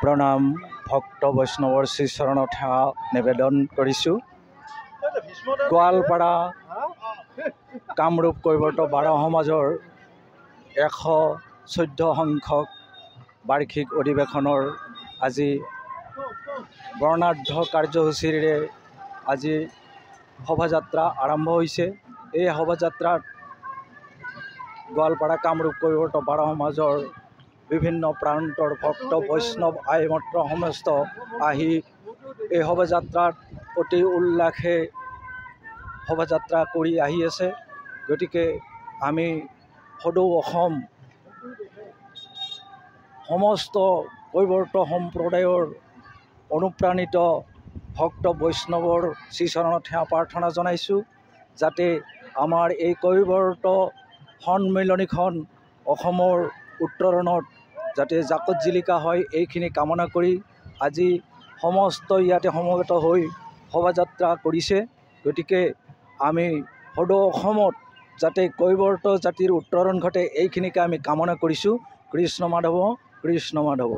প্ৰণাম ভক্ত বৈষ্ণৱৰ শ্ৰীচৰণত সেৱা নিবেদন কৰিছোঁ। গোৱালপাৰা কামৰূপ কৈৱৰ্ত বাৰ সমাজৰ 114 সংখ্যক বাৰ্ষিক অধিৱেশনৰ আজি বৰ্ণাঢ্য কাৰ্যসূচীৰে আজি শোভাযাত্ৰা আৰম্ভ হৈছে। এই শোভাযাত্ৰাত গোৱালপাৰা কামৰূপ কৈৱৰ্ত বাৰ সমাজৰ বিভিন্ন প্ৰান্তৰ ভক্ত বৈষ্ণৱ আইমত্ৰ সমস্ত আহি এই শোভাযাত্ৰাত অতি উল্লাসে শোভাযাত্ৰা কৰি আহি আছে। গতিকে আমি সদৌ অসম সমস্ত কৈৱৰ্ত সম্প্ৰদায়ৰ অনুপ্ৰাণিত ভক্ত বৈষ্ণৱৰ শ্ৰীচৰণত সেৱা প্ৰাৰ্থনা জনাইছোঁ, যাতে আমাৰ এই কৈৱৰ্ত সন্মিলনীখন অসমৰ উত্তৰণত যাতে জাকত জিলিকা হয়, এইখিনি কামনা কৰি আজি সমস্ত ইয়াতে সমবেত হৈ শোভাযাত্ৰা কৰিছে। গতিকে আমি সদৌ অসমত যাতে কৈৱৰ্ত জাতিৰ উত্তৰণ ঘটে, এইখিনিকে আমি কামনা কৰিছোঁ। কৃষ্ণ মাধৱ, কৃষ্ণ মাধৱ।